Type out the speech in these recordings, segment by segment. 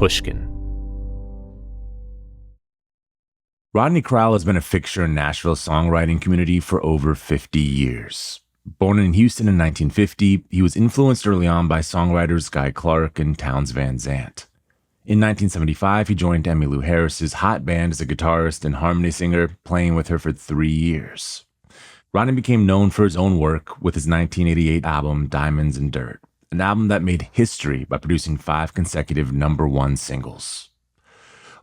Pushkin. Rodney Crowell has been a fixture in Nashville's songwriting community for over 50 years. Born in Houston in 1950, he was influenced early on by songwriters Guy Clark and Townes Van Zandt. In 1975, he joined Emmylou Harris's Hot Band as a guitarist and harmony singer, playing with her for 3 years. Rodney became known for his own work with his 1988 album Diamonds and Dirt, an album that made history by producing 5 consecutive #1 singles.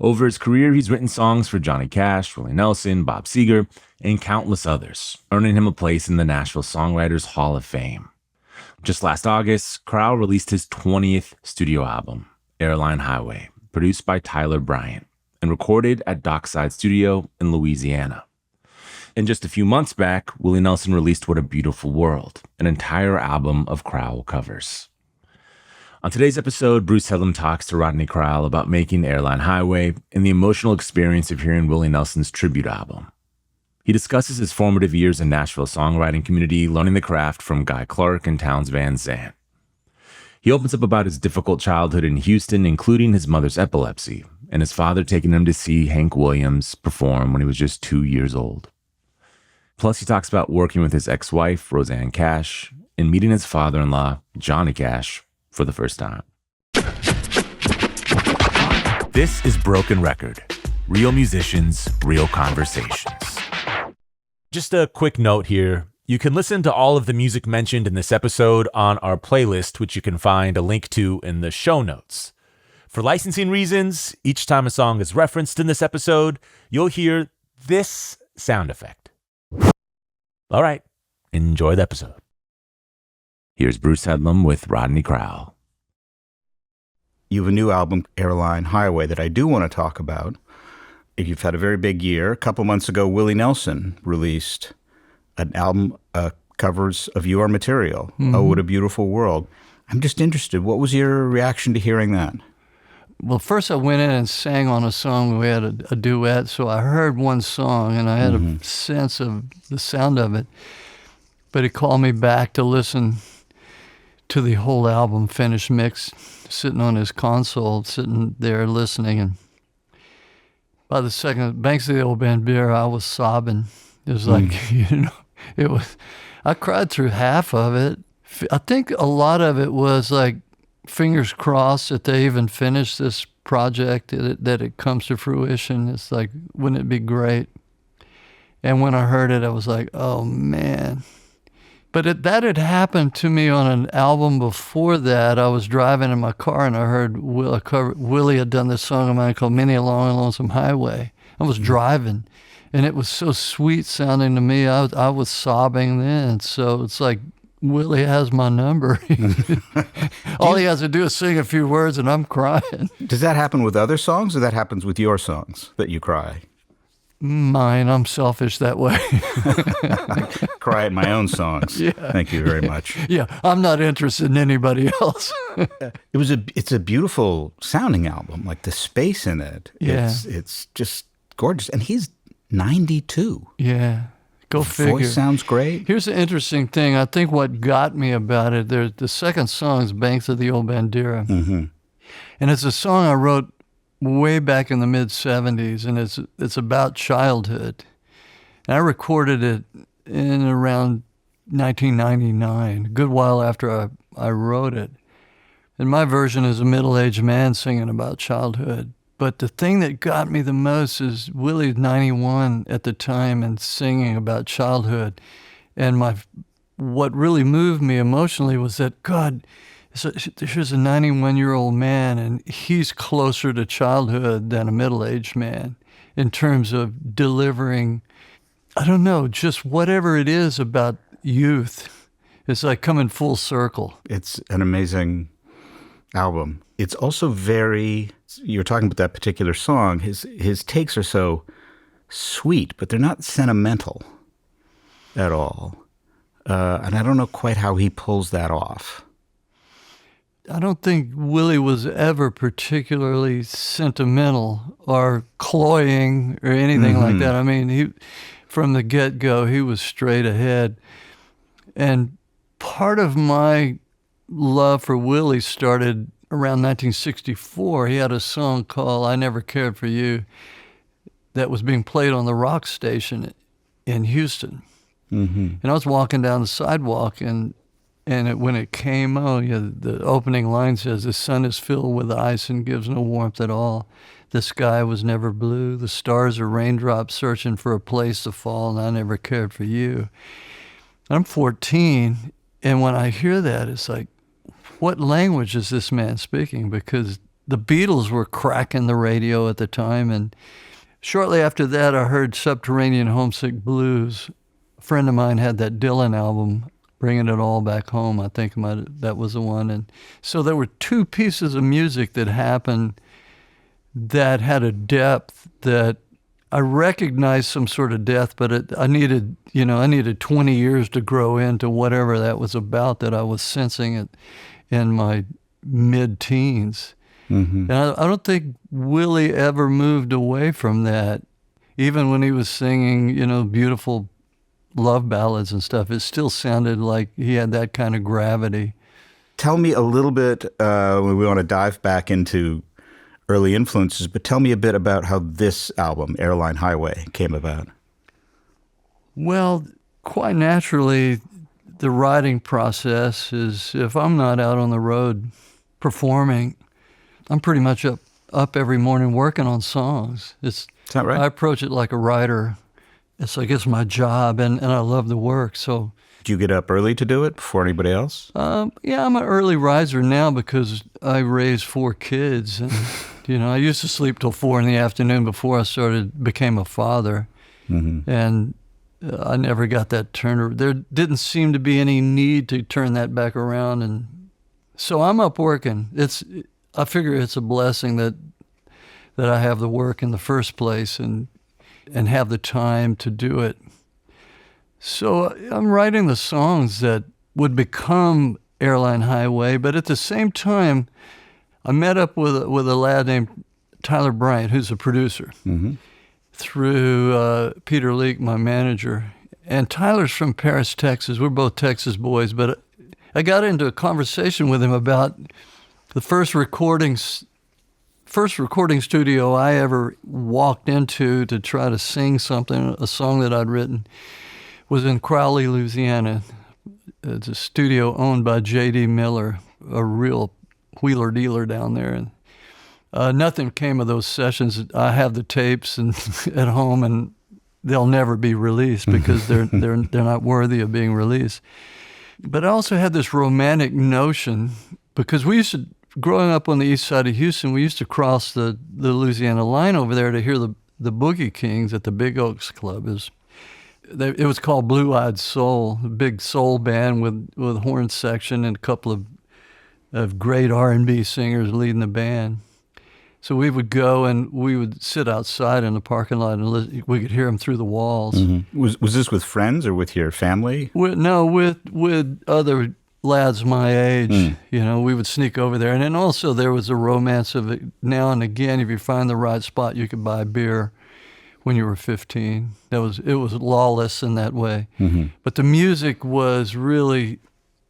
Over his career, he's written songs for Johnny Cash, Willie Nelson, Bob Seger, and countless others, earning him a place in the Nashville Songwriters Hall of Fame. Just last August, Crowell released his 20th studio album, Airline Highway, produced by Tyler Bryant, and recorded at Dockside Studio in Louisiana. And just a few months back, Willie Nelson released What a Beautiful World, an entire album of Crowell covers. On today's episode, Bruce Headlam talks to Rodney Crowell about making Airline Highway and the emotional experience of hearing Willie Nelson's tribute album. He discusses his formative years in Nashville's songwriting community, learning the craft from Guy Clark and Townes Van Zandt. He opens up about his difficult childhood in Houston, including his mother's epilepsy, and his father taking him to see Hank Williams perform when he was just 2 years old. Plus, he talks about working with his ex-wife, Rosanne Cash, and meeting his father-in-law, Johnny Cash, for the first time. This is Broken Record. Real musicians, real conversations. Just a quick note here. You can listen to all of the music mentioned in this episode on our playlist, which you can find a link to in the show notes. For licensing reasons, each time a song is referenced in this episode, you'll hear this sound effect. All right, enjoy the episode. Here's Bruce Headlam with Rodney Crowell. You have a new album, Airline Highway, that I do want to talk about. You've had a very big year. A couple months ago, Willie Nelson released an album, covers of your material, Mm-hmm. Oh, What a Beautiful World. I'm just interested. What was your reaction to hearing that? Well, first I went in and sang on a song. We had a duet, so I heard one song, and I had a sense of the sound of it. But he called me back to listen to the whole album, finished mix, sitting on his console, sitting there listening. And by the second, Banks of the Old Band Beer, I was sobbing. It was like, I cried through half of it. I think a lot of it was like, fingers crossed that they even finish this project, that it comes to fruition. It's like, wouldn't it be great? And when I heard it, I was like, oh man. But that had happened to me on an album before that. I was driving in my car and I heard Willie had done this song of mine called Many a Long and Lonesome Highway. I was driving and it was so sweet sounding to me. I was sobbing then. So it's like, Willie has my number. All he has to do is sing a few words and I'm crying. Does that happen with other songs, or that happens with your songs, that you cry? Mine, I'm selfish that way. Cry at my own songs. Yeah. Thank you very much. Yeah, I'm not interested in anybody else. It's a beautiful sounding album, like the space in it. Yeah. It's just gorgeous. And he's 92. Yeah. Go figure. Voice sounds great. Here's the interesting thing. I think what got me about it, the second song is Banks of the Old Bandera. Mm-hmm. And it's a song I wrote way back in the mid-'70s, and it's about childhood. And I recorded it in around 1999, a good while after I wrote it. And my version is a middle-aged man singing about childhood. But the thing that got me the most is Willie's 91 at the time and singing about childhood. And what really moved me emotionally was that, God, here's a 91-year-old man, and he's closer to childhood than a middle-aged man in terms of delivering, I don't know, just whatever it is about youth. It's like coming full circle. It's an amazing album. It's also you're talking about that particular song, his takes are so sweet, but they're not sentimental at all. And I don't know quite how he pulls that off. I don't think Willie was ever particularly sentimental or cloying or anything like that. I mean, from the get-go, he was straight ahead. And part of my love for Willie started around 1964, he had a song called I Never Cared for You that was being played on the rock station in Houston. Mm-hmm. And I was walking down the sidewalk, and when it came on, the opening line says, "The sun is filled with ice and gives no warmth at all. The sky was never blue. The stars are raindrops searching for a place to fall, and I never cared for you." I'm 14, and when I hear that, it's like, what language is this man speaking? Because the Beatles were cracking the radio at the time, and shortly after that, I heard Subterranean Homesick Blues. A friend of mine had that Dylan album, Bringing It All Back Home. I think that was the one. And so there were two pieces of music that happened that had a depth that I recognized some sort of depth, but I needed 20 years to grow into whatever that was about, that I was sensing it in my mid-teens. Mm-hmm. And I don't think Willie ever moved away from that. Even when he was singing, beautiful love ballads and stuff, it still sounded like he had that kind of gravity. Tell me a little bit, we want to dive back into early influences, but tell me a bit about how this album, Airline Highway, came about. Well, quite naturally, the writing process is, if I'm not out on the road performing, I'm pretty much up every morning working on songs. Is that right? I approach it like a writer. It's like it's my job, and I love the work. So, do you get up early to do it before anybody else? Yeah, I'm an early riser now because I raised 4 kids, and I used to sleep till 4 in the afternoon before I became a father, mm-hmm. and I never got that turned. There didn't seem to be any need to turn that back around, and so I'm up working. I figure it's a blessing that I have the work in the first place and have the time to do it. So I'm writing the songs that would become Airline Highway, but at the same time, I met up with a lad named Tyler Bryant, who's a producer, mm-hmm. through Peter Leak, my manager. And Tyler's from Paris, Texas. We're both Texas boys, but I got into a conversation with him about the first recording studio I ever walked into to try to sing something, a song that I'd written, was in Crowley, Louisiana. It's a studio owned by J.D. Miller, a real wheeler dealer down there. And nothing came of those sessions. I have the tapes at home, and they'll never be released because they're not worthy of being released. But I also had this romantic notion, because growing up on the east side of Houston, we used to cross the Louisiana line over there to hear the Boogie Kings at the Big Oaks Club. It was called Blue Eyed Soul, a big soul band with horn section and a couple of great R&B singers leading the band. So we would go and we would sit outside in the parking lot and we could hear them through the walls. Mm-hmm. Was this with friends or with your family? With other lads my age. We would sneak over there. And then also there was a romance of it. Now and again, if you find the right spot, you could buy beer when you were 15. It was lawless in that way. Mm-hmm. But the music was really,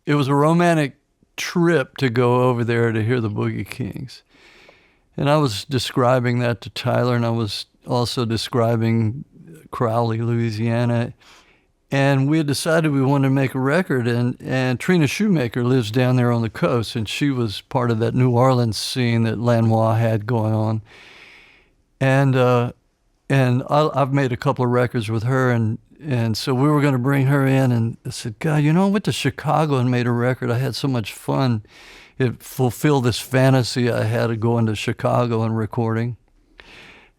it was a romantic trip to go over there to hear the Boogie Kings. And I was describing that to Tyler, and I was also describing Crowley, Louisiana. And we had decided we wanted to make a record, and Trina Shoemaker lives down there on the coast, and she was part of that New Orleans scene that Lanois had going on. And I've made a couple of records with her, and so we were going to bring her in, and I said, God, I went to Chicago and made a record. I had so much fun. It fulfilled this fantasy I had of going to Chicago and recording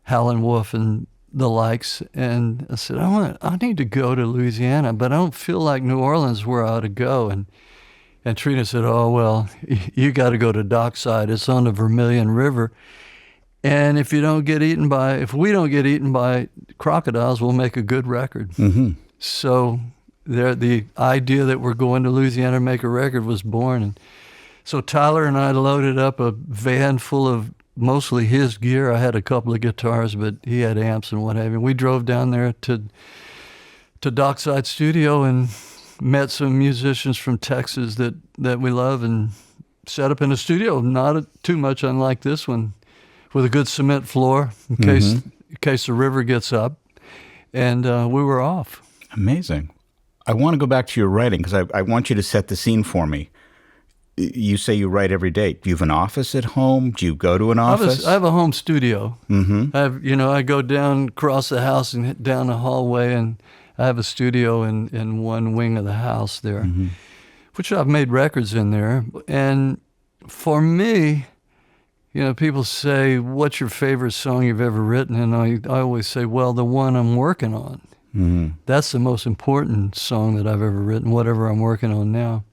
Howlin' Wolf and the likes. And I said, I need to go to Louisiana, but I don't feel like New Orleans is where I ought to go. And Trina said, oh, well, you got to go to Dockside. It's on the Vermilion River. And if we don't get eaten by crocodiles, we'll make a good record. Mm-hmm. So the idea that we're going to Louisiana to make a record was born. And so Tyler and I loaded up a van full of mostly his gear. I had a couple of guitars, but he had amps and what have you. We drove down there to Dockside Studio and met some musicians from Texas that we love and set up in a studio, not too much unlike this one, with a good cement floor in case the river gets up, and we were off. Amazing. I want to go back to your writing because I want you to set the scene for me. You say you write every day. Do you have an office at home? Do you go to an office? I have a home studio. I go down across the house and down the hallway, and I have a studio in one wing of the house there, which I've made records in there. And for me, people say, "What's your favorite song you've ever written?" And I always say, "Well, the one I'm working on. That's the most important song that I've ever written, whatever I'm working on now."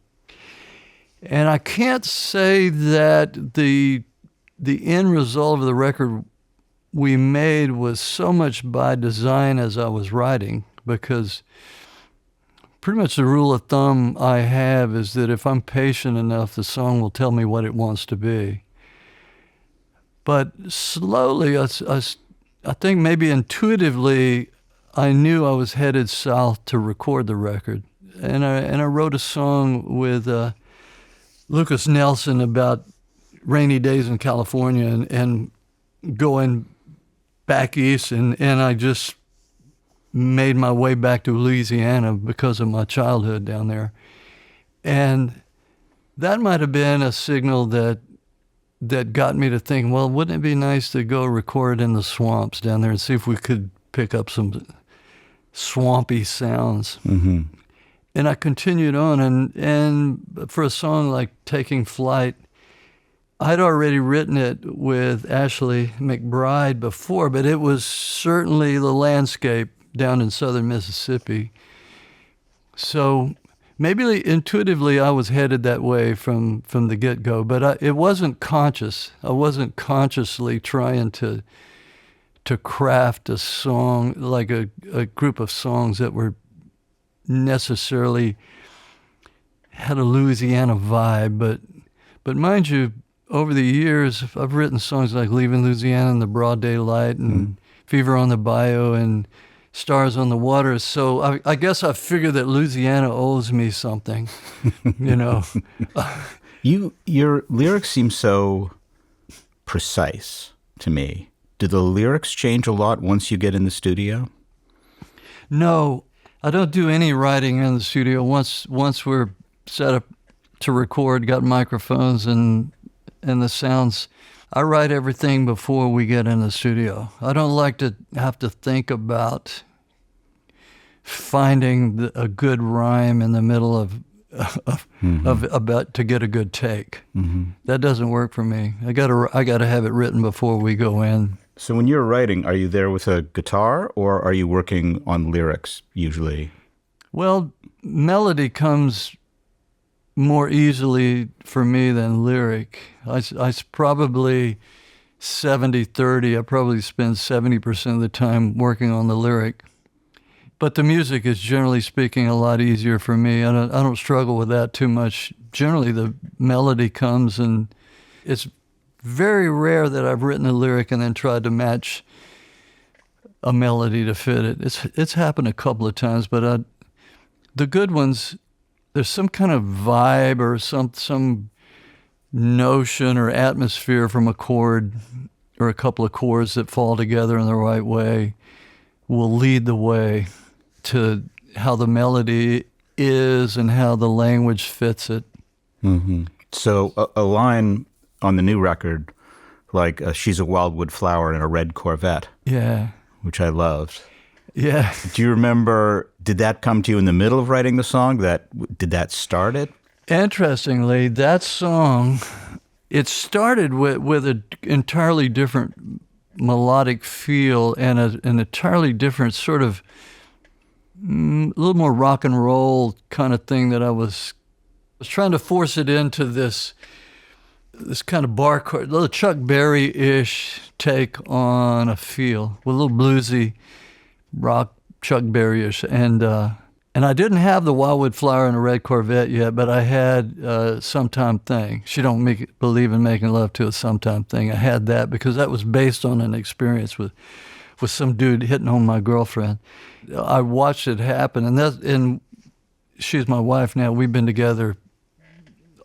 And I can't say that the end result of the record we made was so much by design as I was writing, because pretty much the rule of thumb I have is that if I'm patient enough, the song will tell me what it wants to be. But slowly, I think maybe intuitively, I knew I was headed south to record the record. And I wrote a song with Lucas Nelson about rainy days in California and going back east, and I just made my way back to Louisiana because of my childhood down there. And that might have been a signal that got me to think, well, wouldn't it be nice to go record in the swamps down there and see if we could pick up some swampy sounds. And I continued on, and for a song like Taking Flight, I'd already written it with Ashley McBride before, but it was certainly the landscape down in southern Mississippi. So maybe intuitively I was headed that way from the get-go, but it wasn't conscious. I wasn't consciously trying to craft a song, like a group of songs that were necessarily had a Louisiana vibe, but mind you, over the years I've written songs like Leaving Louisiana in the Broad Daylight and Fever on the Bayou and Stars on the Water. So I guess I figured that Louisiana owes me something, Your lyrics seem so precise to me. Do the lyrics change a lot once you get in the studio? No, I don't do any writing in the studio. Once we're set up to record, got microphones and the sounds, I write everything before we get in the studio. I don't like to have to think about finding a good rhyme in the middle of about to get a good take. That doesn't work for me. I gotta have it written before we go in. So when you're writing, are you there with a guitar or are you working on lyrics usually? Well, melody comes more easily for me than lyric. I probably 70-30. I probably spend 70% of the time working on the lyric. But the music is, generally speaking, a lot easier for me. I don't struggle with that too much. Generally, the melody comes, and it's very rare that I've written a lyric and then tried to match a melody to fit it. It's happened a couple of times, but the good ones, there's some kind of vibe or some notion or atmosphere from a chord or a couple of chords that fall together in the right way will lead the way to how the melody is and how the language fits it. So a line on the new record, like she's a wildwood flower in a red Corvette. Yeah. Which I loved. Yeah. Do you remember, did that come to you in the middle of writing the song? Did that start it? Interestingly, that song, it started with an entirely different melodic feel and an entirely different sort of a little more rock and roll kind of thing that I was trying to force it into this kind of bar chord, little Chuck Berry-ish take on a feel, with a little bluesy rock Chuck Berry-ish. And I didn't have the Wildwood Flower and a Red Corvette yet, but I had Sometime Thing. She don't believe in making love to a sometime thing. I had that because that was based on an experience with some dude hitting on my girlfriend. I watched it happen, and she's my wife now. We've been together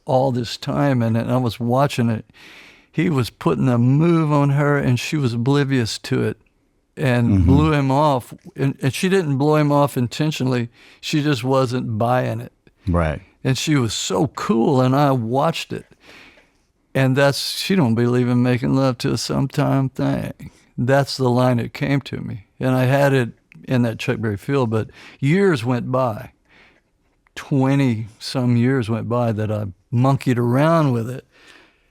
all this time, and I was watching it. He was putting a move on her, and she was oblivious to it, and blew him off. And she didn't blow him off intentionally. She just wasn't buying it. Right. And she was so cool, and I watched it. And she don't believe in making love to a sometime thing. That's the line that came to me. And I had it in that Chuck Berry feel, but years went by. 20-some years went by that I monkeyed around with it.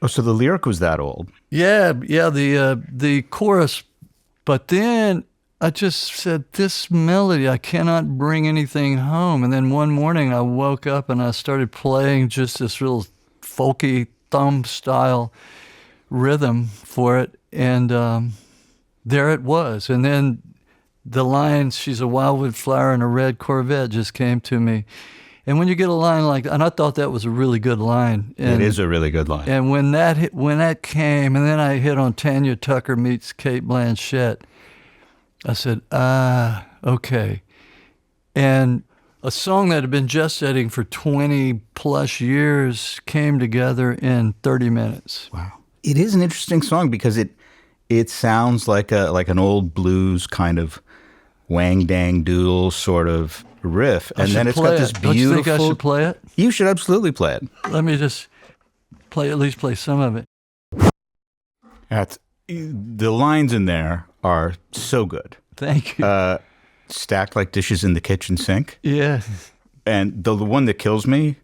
Oh, so the lyric was that old? Yeah, the chorus. But then I just said, this melody, I cannot bring anything home. And then one morning I woke up and I started playing just this real folky thumb style rhythm for it. And there it was. And then the line, she's a wildwood flower in a red Corvette, just came to me. And when you get a line like that, and I thought that was a really good line. And, it is a really good line. And when that came, and then I hit on Tanya Tucker meets Cate Blanchett, I said, okay. And a song that had been gestating for 20 plus years came together in 30 minutes. Wow. It is an interesting song because it sounds like an old blues kind of wang dang doodle sort of riff, and then it's got this beautiful. Don't you think I should play it? You should absolutely play it. Let me just at least play some of it. The lines in there are so good. Thank you. Stacked like dishes in the kitchen sink. Yeah. And the one that kills me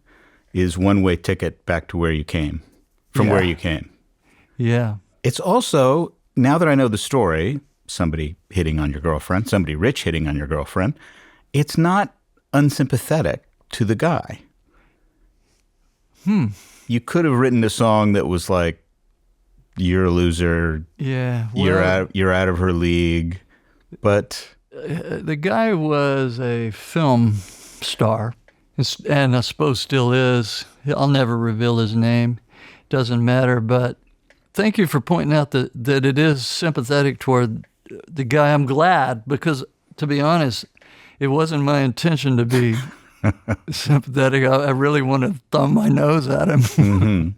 is one-way ticket back to where you came, from where you came. Yeah. It's also, now that I know the story, somebody hitting on your girlfriend, somebody rich hitting on your girlfriend, it's not unsympathetic to the guy. You could have written a song that was like, you're a loser. Yeah. Well, you're out of her league. But the guy was a film star, and I suppose still is. I'll never reveal his name. Doesn't matter. But thank you for pointing out that it is sympathetic toward the guy. I'm glad, because to be honest, it wasn't my intention to be sympathetic. I really want to thumb my nose at him,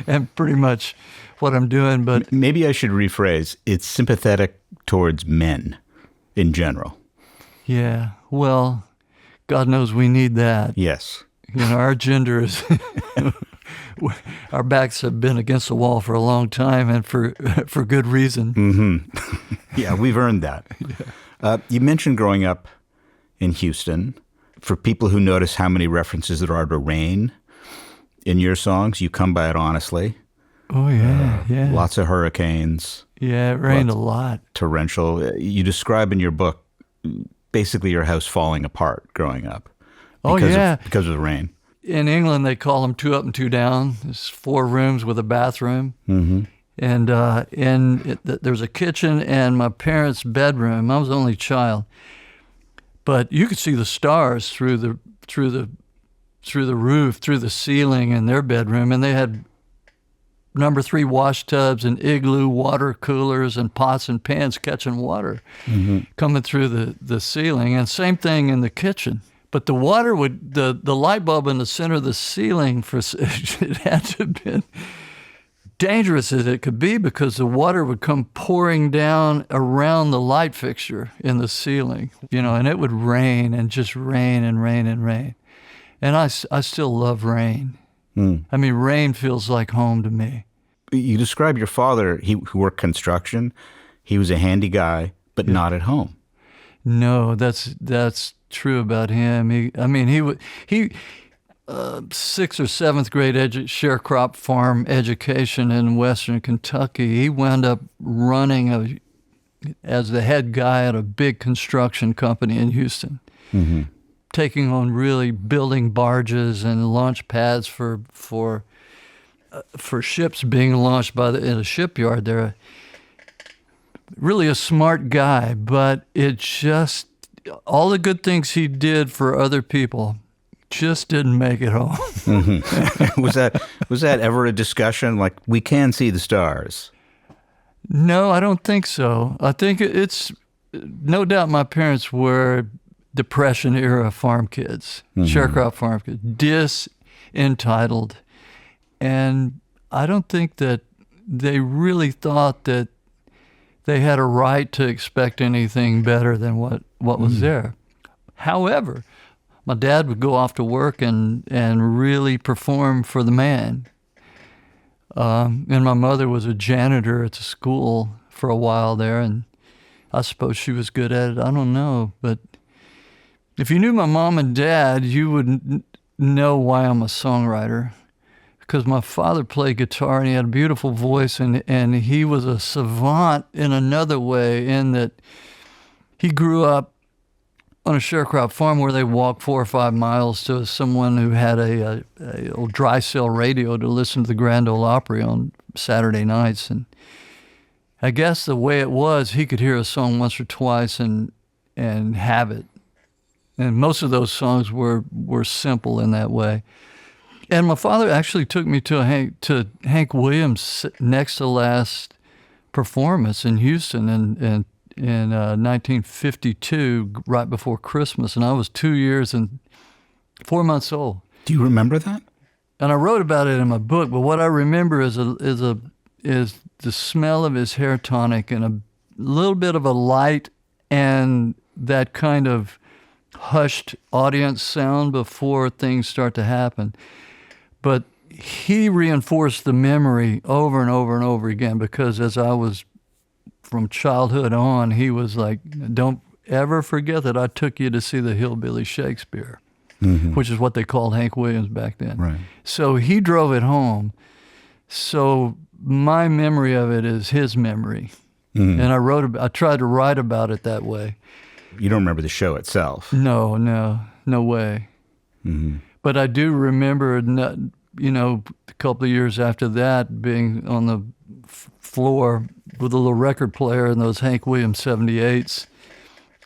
and pretty much what I'm doing. But maybe I should rephrase. It's sympathetic towards men in general. Yeah. Well, God knows we need that. Yes. You know, our gender is, our backs have been against the wall for a long time, and for good reason. Yeah, we've earned that. Yeah. You mentioned growing up in Houston. For people who notice how many references there are to rain in your songs, you come by it honestly. Oh, yeah, yeah. Lots of hurricanes. Yeah, it rained a lot. Torrential. You describe in your book basically your house falling apart growing up. Because of the rain. In England, they call them 2 up and 2 down. There's 4 rooms with a bathroom. And there's a kitchen and my parents' bedroom. I was the only child. But you could see the stars through the roof, through the ceiling in their bedroom, and they had number 3 wash tubs and igloo water coolers and pots and pans catching water coming through the ceiling. And same thing in the kitchen. But the water the light bulb in the center of the ceiling, it had to have been dangerous as it could be, because the water would come pouring down around the light fixture in the ceiling, and it would rain and just rain and rain and rain. And I still love rain. I mean, rain feels like home to me. You describe your father, who worked construction. He was a handy guy, but not at home. No, that's true about him. He 6th or 7th grade sharecrop farm education in Western Kentucky. He wound up running as the head guy at a big construction company in Houston, taking on really building barges and launch pads for ships being launched in a shipyard. They're really a smart guy, but it just, all the good things he did for other people just didn't make it home. Was that ever a discussion? Like, we can see the stars? No, I don't think so. I think it's, no doubt my parents were Depression era farm kids, sharecrop farm kids, entitled, And I don't think that they really thought that they had a right to expect anything better than what was there. However, my dad would go off to work and really perform for the man. And my mother was a janitor at the school for a while there, and I suppose she was good at it. I don't know. But if you knew my mom and dad, you would know why I'm a songwriter. Because my father played guitar and he had a beautiful voice, and he was a savant in another way, in that he grew up on a sharecrop farm where they walked 4 or 5 miles to someone who had a old dry cell radio to listen to the Grand Ole Opry on Saturday nights. And I guess the way it was, he could hear a song once or twice and have it. And most of those songs were simple in that way. And my father actually took me to Hank Williams' next to last performance in Houston in 1952, right before Christmas, and I was 2 years and 4 months old. Do you remember that? And I wrote about it in my book. But what I remember is the smell of his hair tonic and a little bit of a light and that kind of hushed audience sound before things start to happen. But he reinforced the memory over and over and over again, because as I was from childhood on, he was like, don't ever forget that I took you to see the Hillbilly Shakespeare, which is what they called Hank Williams back then. Right. So he drove it home. So my memory of it is his memory. And I tried to write about it that way. You don't remember the show itself? No way. But I do remember, a couple of years after that, being on the floor with a little record player and those Hank Williams 78s.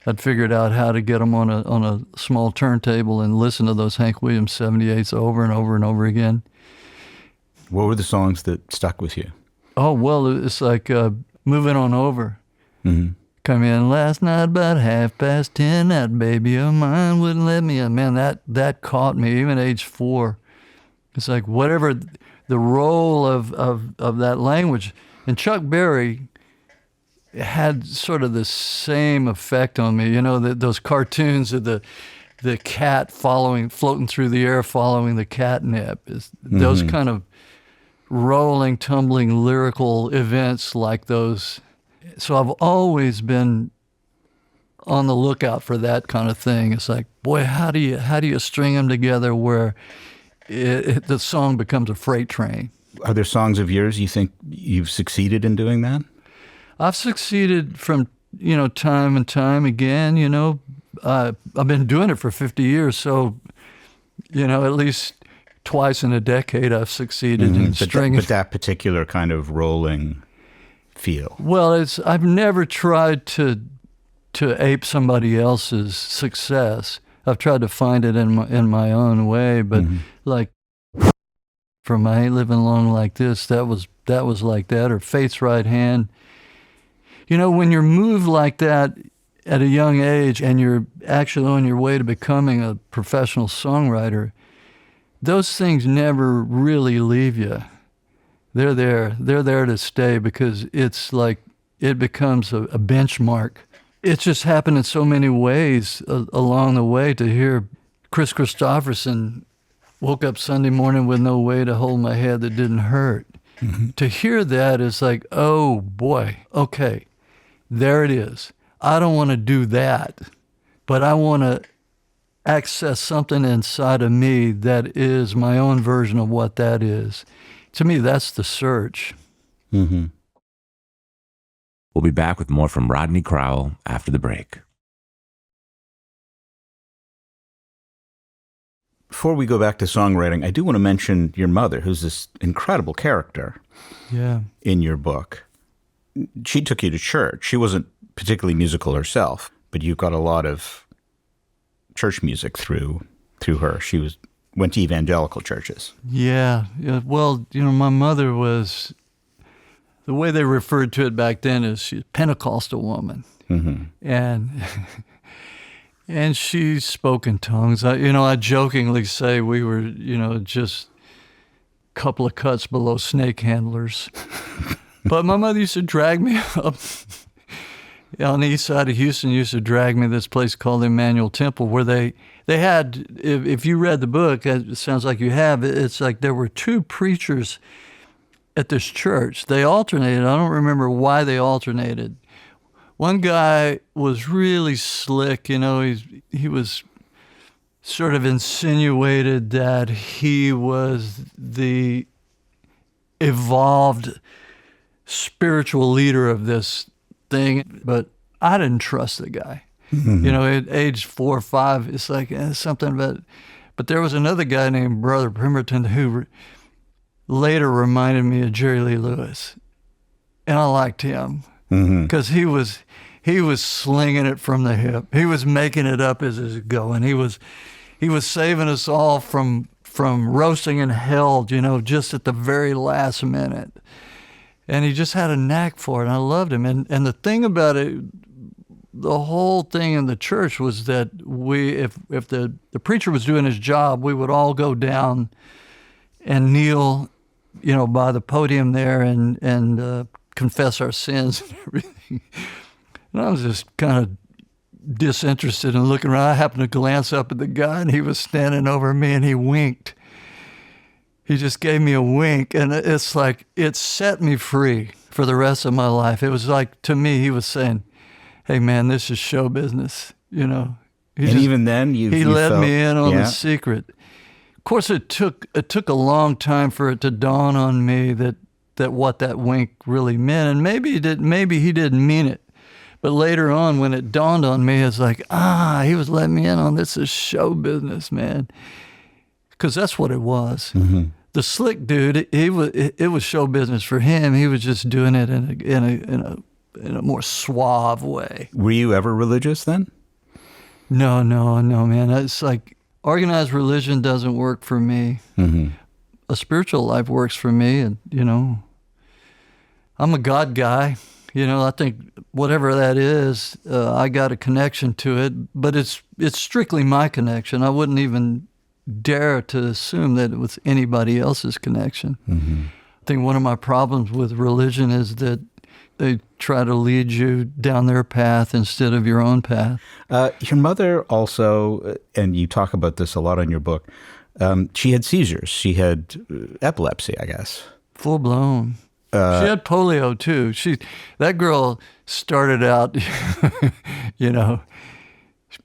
I'd figured out how to get them on a small turntable and listen to those Hank Williams 78s over and over and over again. What were the songs that stuck with you? Oh, well, it's like Moving On Over. Come in last night about 10:30. That baby of mine wouldn't let me. Man, that caught me, even age 4. It's like whatever the role of that language. And Chuck Berry had sort of the same effect on me. You know, those cartoons of the cat floating through the air, following the catnip. Those kind of rolling, tumbling, lyrical events like those. So I've always been on the lookout for that kind of thing. It's like, boy, how do you string them together where the song becomes a freight train? Are there songs of yours you think you've succeeded in doing that? I've succeeded from, time and time again. I've been doing it for 50 years, so, at least twice in a decade I've succeeded in stringing. But that particular kind of rolling feel. Well, I've never tried to ape somebody else's success. I've tried to find it in my own way, but like from I Ain't Living Long Like This, that was like that, or Fate's Right Hand. When you're moved like that at a young age and you're actually on your way to becoming a professional songwriter, those things never really leave you. They're there to stay, because it's like it becomes a benchmark. It's just happened in so many ways along the way. To hear Chris Christopherson woke up Sunday morning with no way to hold my head that didn't hurt. To hear that is like, oh boy, okay, there it is. I don't want to do that, but I want to access something inside of me that is my own version of what that is. To me, that's the search. We'll be back with more from Rodney Crowell after the break. Before we go back to songwriting, I do want to mention your mother, who's this incredible character in your book. She took you to church. She wasn't particularly musical herself, but you got a lot of church music through her. She went to evangelical churches. Yeah. Well, my mother was, the way they referred to it back then is she's a Pentecostal woman. And she spoke in tongues. I jokingly say we were, just couple of cuts below snake handlers. But my mother used to drag me up on the east side of Houston, used to drag me to this place called Emmanuel Temple, where they had, if you read the book, it sounds like you have, it's like there were two preachers at this church. They alternated. I don't remember why they alternated. One guy was really slick, you know, he was sort of insinuated that he was the evolved spiritual leader of this thing, but I didn't trust the guy. Mm-hmm. You know, at age 4 or 5, it's like something about. But there was another guy named Brother Pemberton who later reminded me of Jerry Lee Lewis, and I liked him because he was slinging it from the hip. He was making it up as it was going. He was saving us all from roasting in hell, you know, just at the very last minute. And he just had a knack for it, and I loved him. And the thing about it, the whole thing in the church was that if the preacher was doing his job, we would all go down and kneel, you know, by the podium there and confess our sins and everything. And I was just kind of disinterested and looking around. I happened to glance up at the guy, and he was standing over me, and he winked. He just gave me a wink, and it's like it set me free for the rest of my life. It was like, to me, he was saying, hey, man, this is show business, you know. Even then, he let felt, me in on the secret. Of course, it took a long time for it to dawn on me that what that wink really meant, and maybe he didn't mean it. But later on, when it dawned on me, it's like, he was letting me in on this is show business, man. Because that's what it was. Mm-hmm. The slick dude, it was show business for him. He was just doing it in a more suave way. Were you ever religious then? No, man. It's like organized religion doesn't work for me. Mm-hmm. A spiritual life works for me, and you know, I'm a God guy. You know, I think whatever that is, I got a connection to it, but it's strictly my connection. I wouldn't even dare to assume that it was anybody else's connection. Mm-hmm. I think one of my problems with religion is that they try to lead you down their path instead of your own path. Your mother also, and you talk about this a lot in your book, she had seizures. She had epilepsy, I guess. Full blown. She had polio too. That girl started out, you know,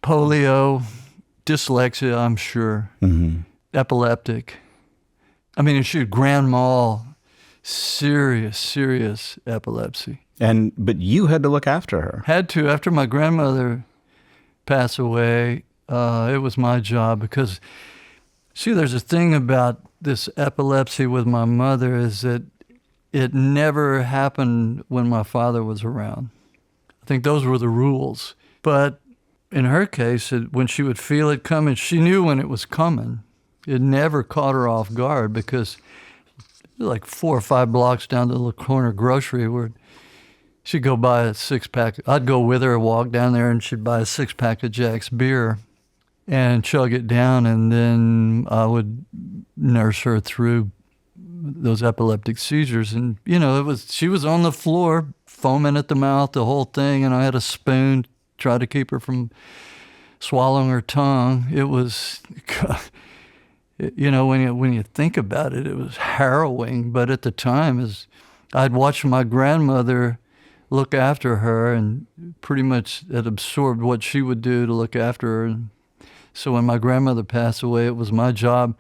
polio, dyslexia, I'm sure, epileptic. I mean, she had grand mal, serious epilepsy. But you had to look after her. Had to. After my grandmother passed away, it was my job because, see, there's a thing about this epilepsy with my mother is that it never happened when my father was around. I think those were the rules. But in her case, when she would feel it coming, she knew when it was coming. It never caught her off guard because like 4 or 5 blocks down to the corner grocery where she'd go buy a 6-pack. I'd go with her, walk down there, and she'd buy a 6-pack of Jack's beer and chug it down, and then I would nurse her through those epileptic seizures. And, you know, she was on the floor, foaming at the mouth, the whole thing, and I had a spoon, tried to keep her from swallowing her tongue. It was, you know, when you think about it, it was harrowing. But at the time, I'd watched my grandmother look after her, and pretty much it absorbed what she would do to look after her. And so when my grandmother passed away, it was my job.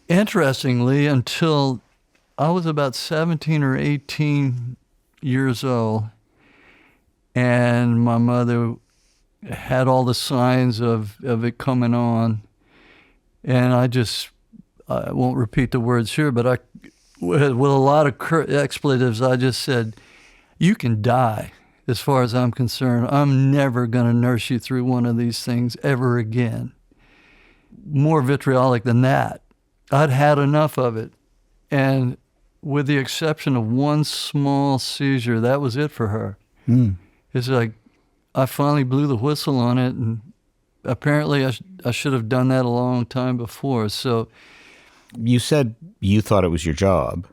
Interestingly, until I was about 17 or 18 years old, and my mother had all the signs of it coming on, and I won't repeat the words here, but with a lot of expletives, I just said, you can die as far as I'm concerned. I'm never going to nurse you through one of these things ever again. More vitriolic than that. I'd had enough of it. And with the exception of one small seizure, that was it for her. Mm. It's like I finally blew the whistle on it, and apparently I should have done that a long time before. So You said you thought it was your job.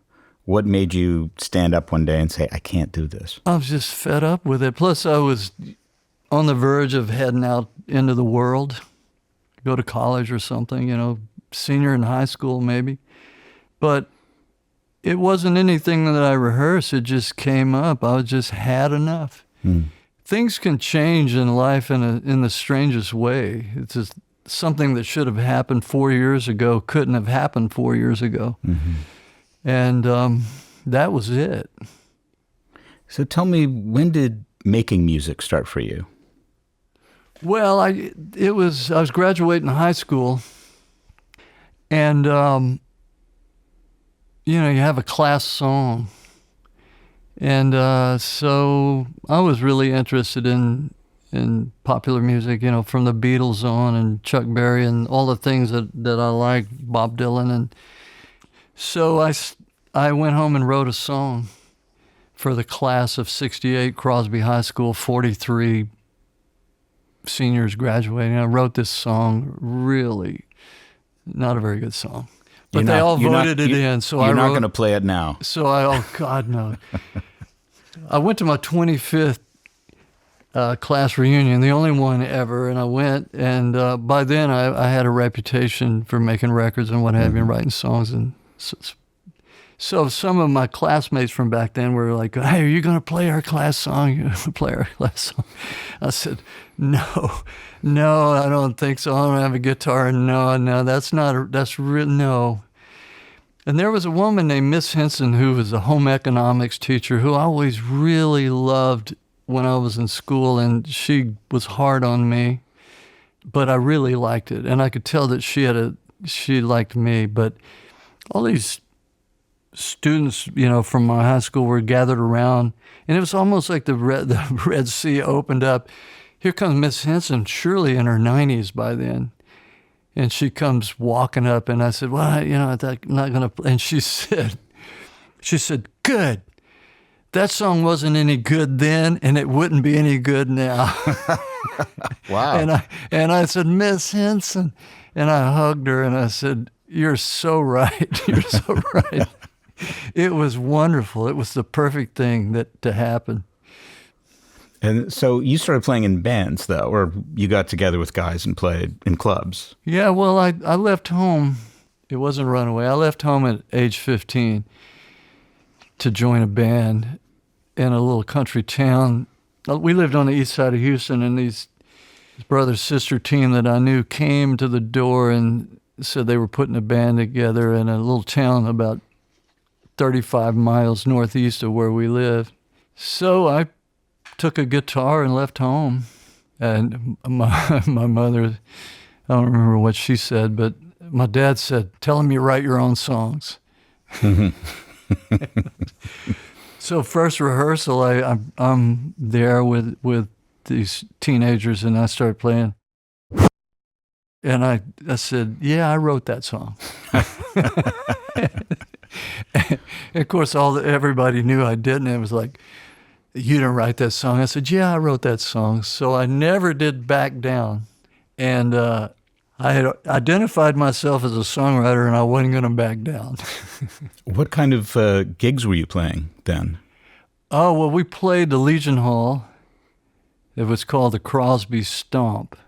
What made you stand up one day and say, I can't do this? I was just fed up with it. Plus, I was on the verge of heading out into the world, go to college or something, senior in high school maybe. But it wasn't anything that I rehearsed. It just came up. I just had enough. Things can change in life in the strangest way. It's just something that should have happened 4 years ago couldn't have happened 4 years ago. And that was it. So tell me, when did making music start for you? Well, I was graduating high school, and you have a class song, and so I was really interested in popular music, from the Beatles on, and Chuck Berry, and all the things that I like, Bob Dylan, and so I went home and wrote a song for the class of '68, Crosby High School, 43 seniors graduating. I wrote this song, really not a very good song, but they all voted it in. So you're not going to play it now. So oh God, no. I went to my 25th class reunion, the only one ever, and I went, and by then I had a reputation for making records and what have you, and writing songs, and so some of my classmates from back then were like, hey, are you going to play our class song? You play our class song? I said, no, I don't think so. I don't have a guitar. No, that's real, no. And there was a woman named Miss Henson who was a home economics teacher who I always really loved when I was in school, and she was hard on me, but I really liked it. And I could tell that she liked me, but all these students, from my high school were gathered around, and it was almost like the Red Sea opened up. Here comes Miss Henson, surely in her 90s by then, and she comes walking up, and I said, well, I'm not going to, and she said, good. That song wasn't any good then, and it wouldn't be any good now. Wow. And I said, Miss Henson, and I hugged her, and I said, you're so right. You're so right. It was wonderful. It was the perfect thing to happen. And so you started playing in bands, though, or you got together with guys and played in clubs? Yeah, well, I left home. It wasn't runaway. I left home at age 15 to join a band in a little country town. We lived on the east side of Houston, and this brother-sister team that I knew came to the door and said they were putting a band together in a little town about 35 miles northeast of where we lived. So I took a guitar and left home. And my mother, I don't remember what she said, but my dad said, tell him you write your own songs. So first rehearsal, I'm there with these teenagers, and I started playing. And I said, yeah, I wrote that song. And of course, everybody knew I didn't. It was like, you didn't write that song. I said, yeah, I wrote that song. So I never did back down. And I had identified myself as a songwriter, and I wasn't going to back down. What kind of gigs were you playing then? Oh, well, we played the Legion Hall. It was called the Crosby Stomp.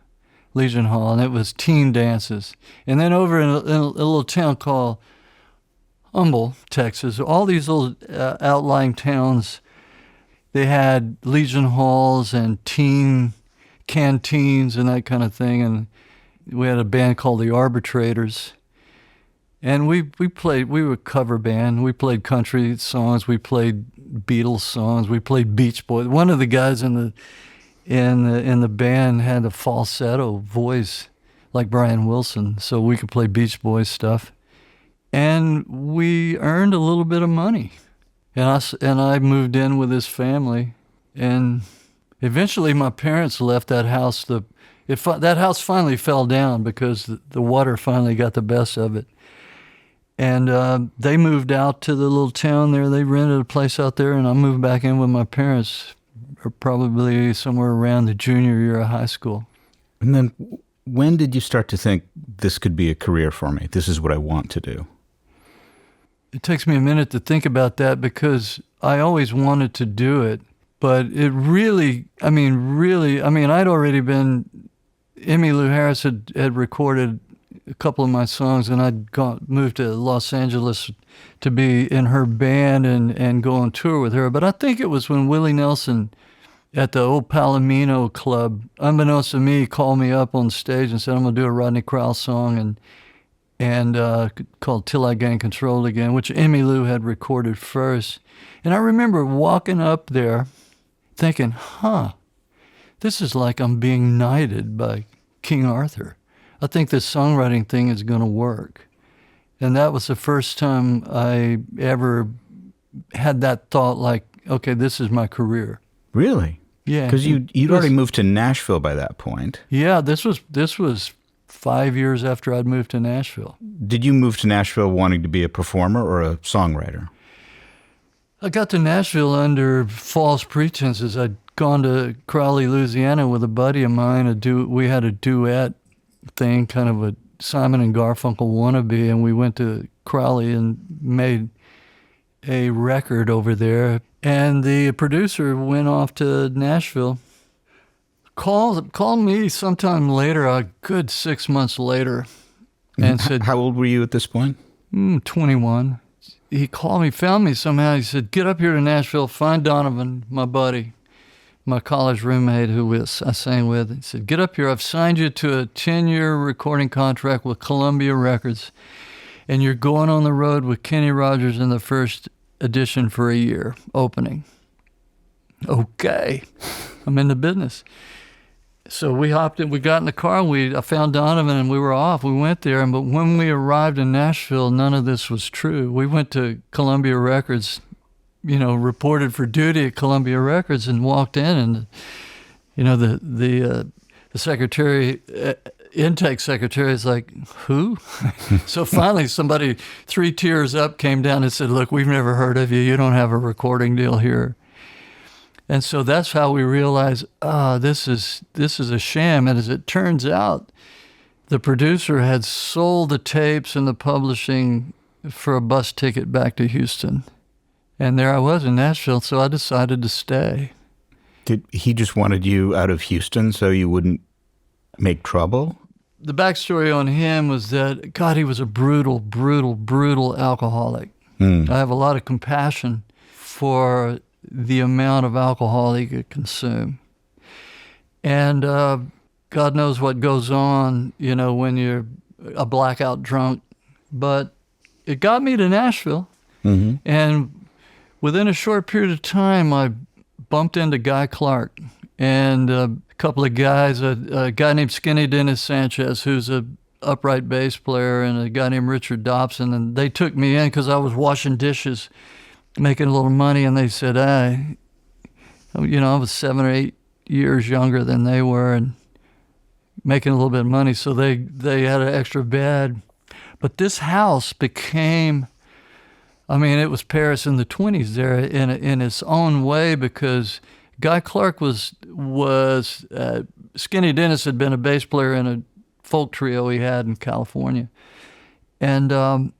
Legion Hall, and it was teen dances. And then over in a little town called Humble, Texas, all these little outlying towns, they had Legion Halls and teen canteens and that kind of thing. And we had a band called the Arbitrators. And we were a cover band. We played country songs. We played Beatles songs. We played Beach Boys. One of the guys in the band had a falsetto voice like Brian Wilson, so we could play Beach Boys stuff. And we earned a little bit of money. And I moved in with his family. And eventually my parents left that house. That house finally fell down because the water finally got the best of it. And they moved out to the little town there. They rented a place out there, and I moved back in with my parents probably somewhere around the junior year of high school. And then when did you start to think, this could be a career for me? This is what I want to do? it takes me a minute to think about that because I always wanted to do it. But it really, I'd already been, Emmylou Harris had recorded a couple of my songs, and I'd moved to Los Angeles to be in her band and go on tour with her. But I think it was when Willie Nelson at the old Palomino Club, unbeknownst to me, called me up on stage and said, I'm going to do a Rodney Crowell song and called Till I Gain Control Again, which Emmylou had recorded first. And I remember walking up there thinking, this is like I'm being knighted by King Arthur. I think this songwriting thing is going to work. And that was the first time I ever had that thought like, okay, this is my career. Really? Yeah. Because you'd already moved to Nashville by that point. Yeah, this was 5 years after I'd moved to Nashville. Did you move to Nashville wanting to be a performer or a songwriter? I got to Nashville under false pretenses. I'd gone to Crowley, Louisiana with a buddy of mine. We had a duet thing, kind of a Simon and Garfunkel wannabe, and we went to Crowley and made a record over there. And the producer went off to Nashville, called me sometime later, a good 6 months later, and said... How old were you at this point? 21. He called me, found me somehow. He said, get up here to Nashville, find Donovan, my buddy, my college roommate who I sang with. He said, get up here. I've signed you to a 10-year recording contract with Columbia Records, and you're going on the road with Kenny Rogers in the first edition for a year, opening. Okay, I'm in the business. So we hopped in, we got in the car, I found Donovan and we were off. We went there, but when we arrived in Nashville, none of this was true. We went to Columbia Records, reported for duty at Columbia Records and walked in, and, the secretary, intake secretary is like, who? So finally somebody 3 tiers up came down and said, look, we've never heard of you. You don't have a recording deal here. And so that's how we realized, this is a sham. And as it turns out, the producer had sold the tapes and the publishing for a bus ticket back to Houston. And there I was in Nashville, so I decided to stay. Did he just wanted you out of Houston so you wouldn't make trouble? The backstory on him was that, God, he was a brutal, brutal, brutal alcoholic. I have a lot of compassion for the amount of alcohol he could consume. And God knows what goes on, when you're a blackout drunk. But it got me to Nashville. Mm-hmm. And within a short period of time, I bumped into Guy Clark and a couple of guys, a guy named Skinny Dennis Sanchez, who's a upright bass player, and a guy named Richard Dobson. And they took me in because I was washing dishes, making a little money, and they said, I was 7 or 8 years younger than they were and making a little bit of money, so they had an extra bed. But this house became, it was Paris in the 20s there in its own way, because Guy Clark was Skinny Dennis had been a bass player in a folk trio he had in California. And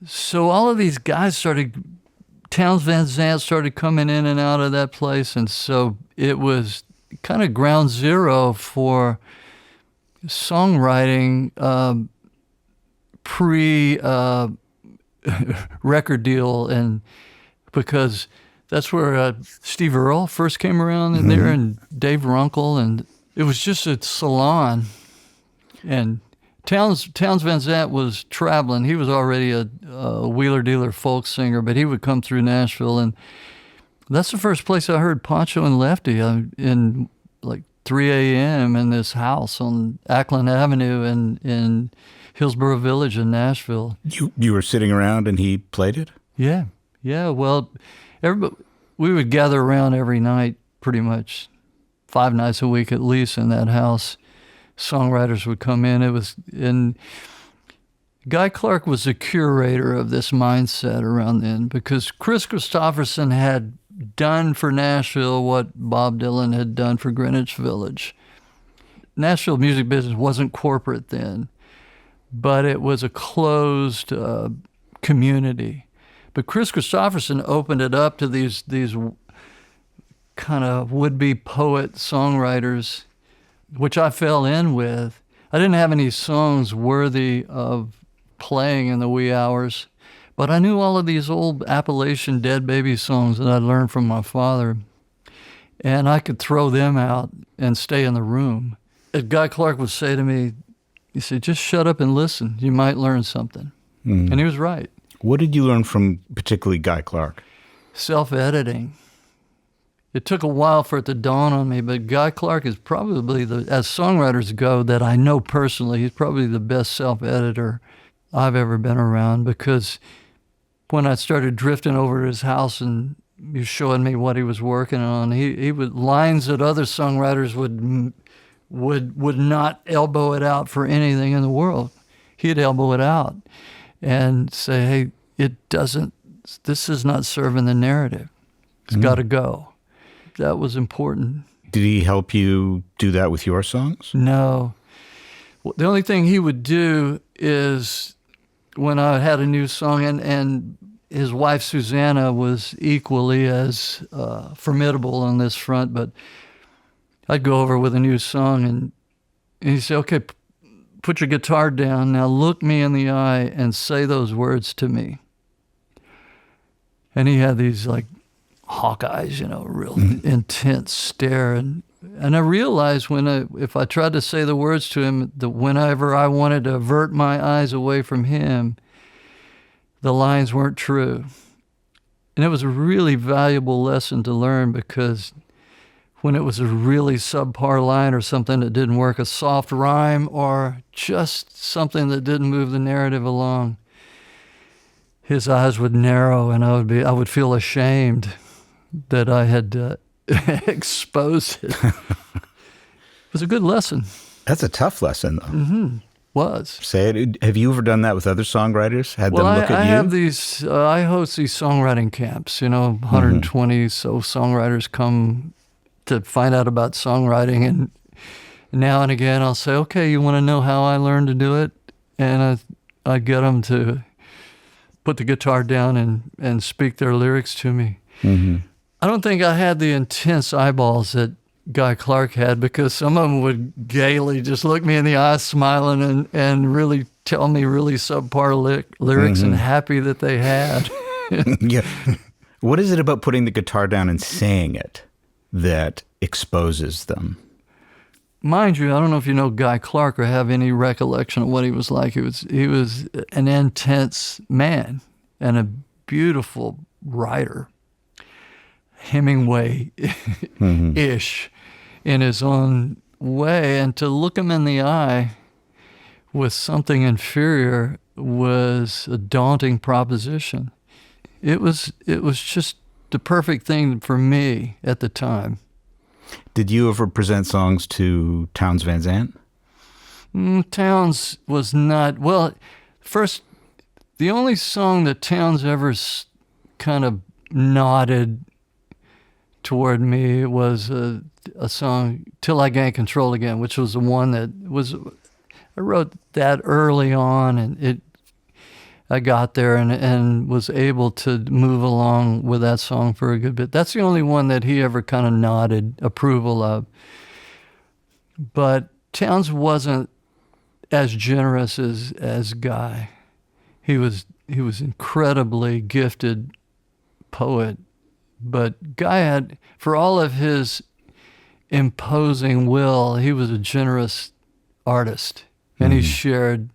so all of these guys Townes Van Zandt started coming in and out of that place, and so it was kind of ground zero for songwriting pre-record deal, and because that's where Steve Earle first came around in there, and Dave Runkle, and it was just a salon, and Townes Van Zandt was traveling. He was already a wheeler-dealer folk singer, but he would come through Nashville, and that's the first place I heard Pancho and Lefty in like 3 a.m. in this house on Ackland Avenue in Hillsborough Village in Nashville. You were sitting around and he played it? Yeah. Well, we would gather around every night, pretty much 5 nights a week at least in that house. Songwriters would come in. Guy Clark was the curator of this mindset around then, because Chris Christopherson had done for Nashville what Bob Dylan had done for Greenwich Village. Nashville music business wasn't corporate then, but it was a closed community. But Chris Christopherson opened it up to these kind of would-be poet songwriters, which I fell in with. I didn't have any songs worthy of playing in the wee hours, but I knew all of these old Appalachian Dead Baby songs that I learned from my father, and I could throw them out and stay in the room. Guy Clark would say to me, he said, just shut up and listen. You might learn something. And he was right. What did you learn from particularly Guy Clark? Self-editing. It took a while for it to dawn on me, but Guy Clark is probably, as songwriters go, that I know personally, he's probably the best self-editor I've ever been around, because when I started drifting over to his house and he was showing me what he was working on, he would lines that other songwriters would not elbow it out for anything in the world. He'd elbow it out and say, hey, this is not serving the narrative. It's got to go. That was important. Did he help you do that with your songs? No. The only thing he would do is when I had a new song, and his wife Susanna was equally as formidable on this front, but I'd go over with a new song and he'd say, okay, put your guitar down, now look me in the eye and say those words to me. And he had these like hawk eyes, real intense stare. And I realized if I tried to say the words to him, that whenever I wanted to avert my eyes away from him, the lines weren't true. And it was a really valuable lesson to learn, because when it was a really subpar line or something that didn't work, a soft rhyme or just something that didn't move the narrative along, his eyes would narrow and I would feel ashamed that I had exposed it. It was a good lesson. That's a tough lesson, though. Mm-hmm. Was. Say it. Have you ever done that with other songwriters? Had them look at I you? have these, I host these songwriting camps, 120 so songwriters come to find out about songwriting, and now and again I'll say, okay, you want to know how I learned to do it? And I get them to put the guitar down and speak their lyrics to me. Mm-hmm. I don't think I had the intense eyeballs that Guy Clark had, because some of them would gaily just look me in the eye smiling and really tell me really subpar lyrics and happy that they had. Yeah. What is it about putting the guitar down and saying it that exposes them? Mind you, I don't know if you know Guy Clark or have any recollection of what he was like. He was an intense man and a beautiful writer, Hemingway-ish in his own way. And to look him in the eye with something inferior was a daunting proposition. It was just the perfect thing for me at the time. Did you ever present songs to Townes Van Zandt? Townes was not, well, first, the only song that Townes ever kind of nodded toward me was a song, Till I Gain Control Again, which was the one that I wrote that early on, and I got there and was able to move along with that song for a good bit. That's the only one that he ever kind of nodded approval of. But Townes wasn't as generous as Guy. He was incredibly gifted poet, but Guy had, for all of his imposing will, he was a generous artist, and he shared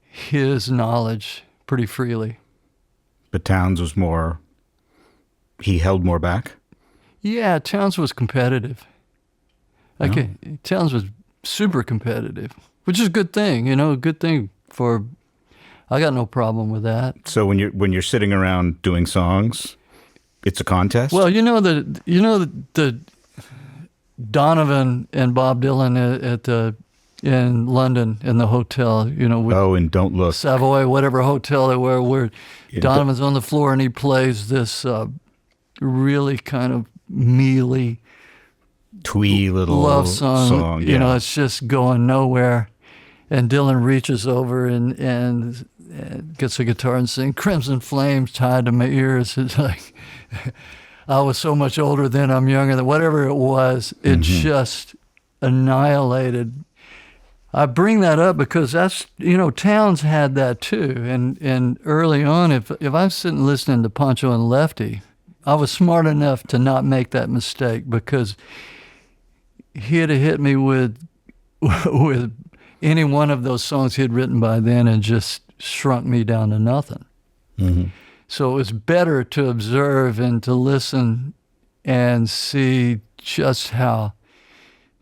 his knowledge pretty freely. But Townes was more, he held more back? Yeah, Townes was competitive. Townes was super competitive, which is a good thing, a good thing for, I got no problem with that. So when you're sitting around doing songs, it's a contest? Well, the Donovan and Bob Dylan in London in the hotel, and Don't Look. Savoy, whatever hotel they were, where Donovan's on the floor and he plays this really kind of mealy, twee little love song. Yeah. It's just going nowhere. And Dylan reaches over and gets a guitar and sings Crimson Flames tied to my ears. It's like, I was so much older then, I'm younger than whatever it was. It just annihilated. I bring that up because that's, Townes had that too. And early on, if I'm sitting listening to Pancho and Lefty, I was smart enough to not make that mistake because he'd have hit me with any one of those songs he'd written by then and just shrunk me down to nothing. So it was better to observe and to listen and see just how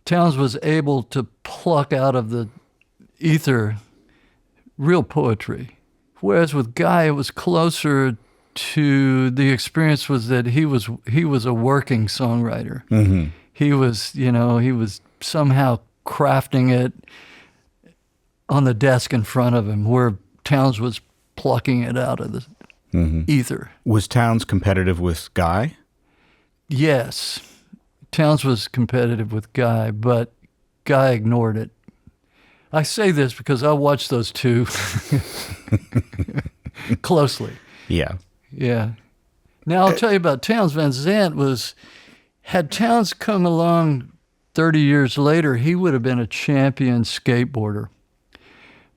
Townes was able to pluck out of the ether real poetry. Whereas with Guy, it was closer to the experience was that he was a working songwriter. He was somehow crafting it on the desk in front of him, where Townes was plucking it out of the ether. Was Townes competitive with Guy? Yes. Townes was competitive with Guy, but Guy ignored it. I say this because I watched those two closely. Yeah. Yeah. Now I'll tell you about Townes. Van Zandt had Townes come along 30 years later, he would have been a champion skateboarder.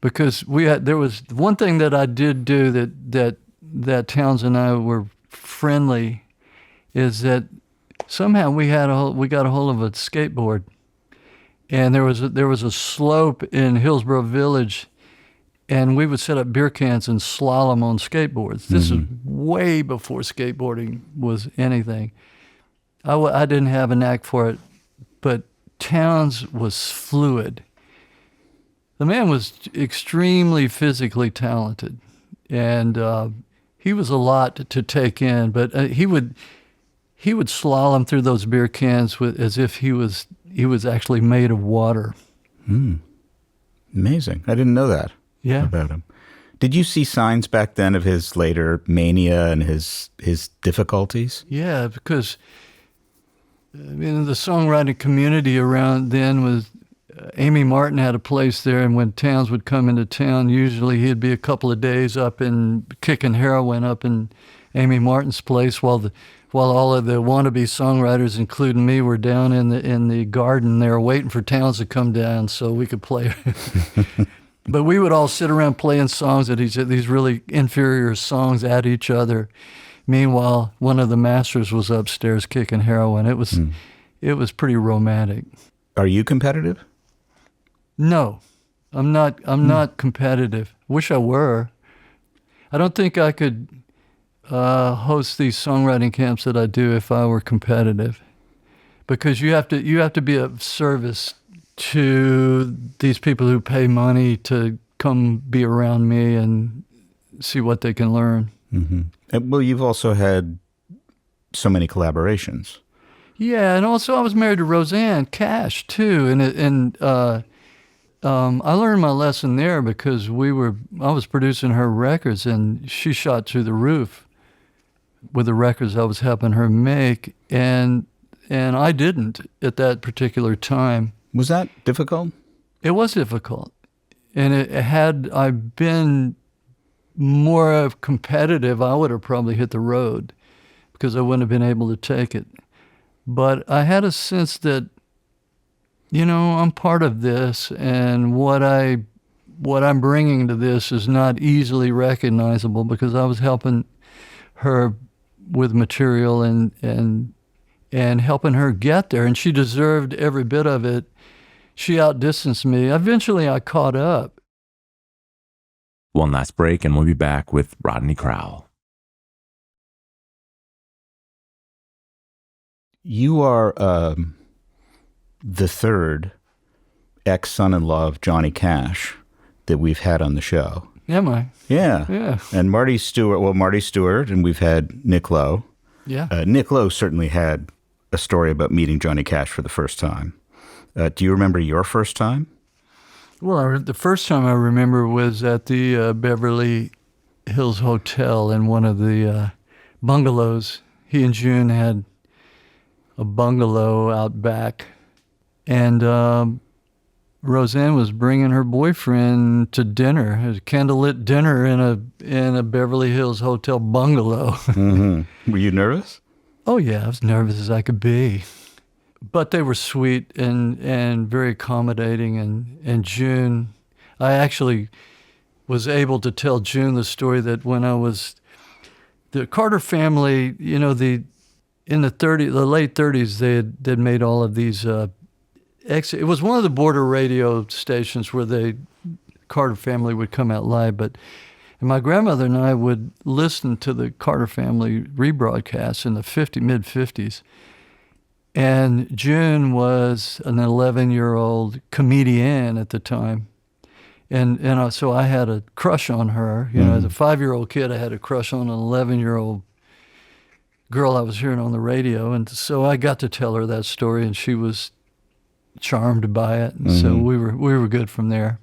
Because there was one thing that I did do that Townes and I were friendly, is that somehow we got a hold of a skateboard, and there was a slope in Hillsborough Village, and we would set up beer cans and slalom on skateboards. This is way before skateboarding was anything. I didn't have a knack for it, but Townes was fluid. The man was extremely physically talented, and he was a lot to take in. But he would slalom through those beer cans as if he was actually made of water. Amazing! I didn't know that about him. Did you see signs back then of his later mania and his difficulties? Yeah, because the songwriting community around then was. Amy Martin had a place there, and when Townes would come into town, usually he'd be a couple of days up in kicking heroin up in Amy Martin's place, while all of the wannabe songwriters, including me, were down in the garden there waiting for Townes to come down so we could play. But we would all sit around playing songs these really inferior songs at each other. Meanwhile, one of the masters was upstairs kicking heroin. It was pretty romantic. Are you competitive? No, I'm not. I'm not competitive. Wish I were. I don't think I could host these songwriting camps that I do if I were competitive, because you have to be of service to these people who pay money to come be around me and see what they can learn. Well, you've also had so many collaborations. Yeah, and also I was married to Roseanne Cash too, and I learned my lesson there because I was producing her records, and she shot through the roof with the records I was helping her make, and I didn't at that particular time. Was that difficult? It was difficult, and had I been more competitive, I would have probably hit the road because I wouldn't have been able to take it. But I had a sense that, I'm part of this, and what I'm bringing to this is not easily recognizable because I was helping her with material and helping her get there, and she deserved every bit of it. She outdistanced me. Eventually, I caught up. One last break, and we'll be back with Rodney Crowell. You are the third ex-son-in-law of Johnny Cash that we've had on the show. Am I? Yeah. Yeah. And Marty Stewart, and we've had Nick Lowe. Yeah. Nick Lowe certainly had a story about meeting Johnny Cash for the first time. Do you remember your first time? Well, the first time I remember was at the Beverly Hills Hotel in one of the bungalows. He and June had a bungalow out back. And Roseanne was bringing her boyfriend to dinner, a candlelit dinner in a Beverly Hills hotel bungalow. Mm-hmm. Were you nervous? Oh yeah, I was nervous as I could be. But they were sweet and very accommodating. And June, I actually was able to tell June the story that when I was, the Carter family, in the late 30s, they'd made all of these. It was one of the border radio stations where the Carter family would come out live, and my grandmother and I would listen to the Carter family rebroadcasts in the mid 50s. And June was an 11-year-old comedian at the time. And so I had a crush on her. As a 5-year-old kid, I had a crush on an 11-year-old girl I was hearing on the radio. And so I got to tell her that story, and she was charmed by it. And so we were good from there.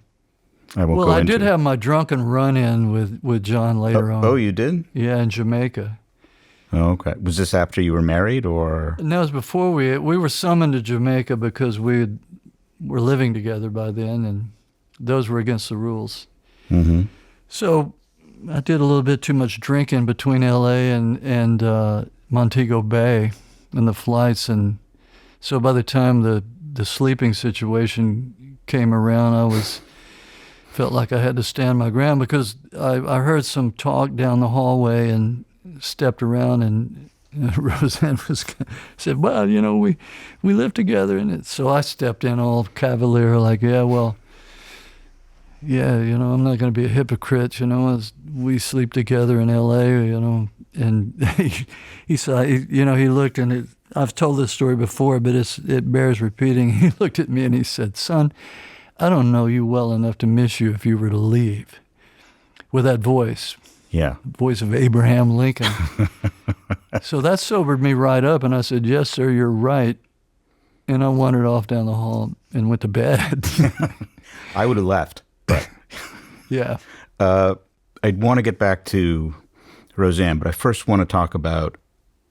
I did have my drunken run-in with John later on. Oh, you did? Yeah, in Jamaica. Oh, okay. Was this after you were married, or? No, it was before we were summoned to Jamaica because we were living together by then, and those were against the rules. Mm-hmm. So I did a little bit too much drinking between L.A. and Montego Bay and the flights, and so by the time the sleeping situation came around, I felt like I had to stand my ground because I heard some talk down the hallway and stepped around, and Roseanne said, well, we live together. And so I stepped in all cavalier, like, I'm not going to be a hypocrite, as we sleep together in L.A., And he said, he looked, and I've told this story before, but it bears repeating. He looked at me and he said, son, I don't know you well enough to miss you if you were to leave. With that voice. Yeah. Voice of Abraham Lincoln. So that sobered me right up, and I said, yes, sir, you're right. And I wandered off down the hall and went to bed. I would have left, but... Yeah. I'd want to get back to Roseanne, but I first want to talk about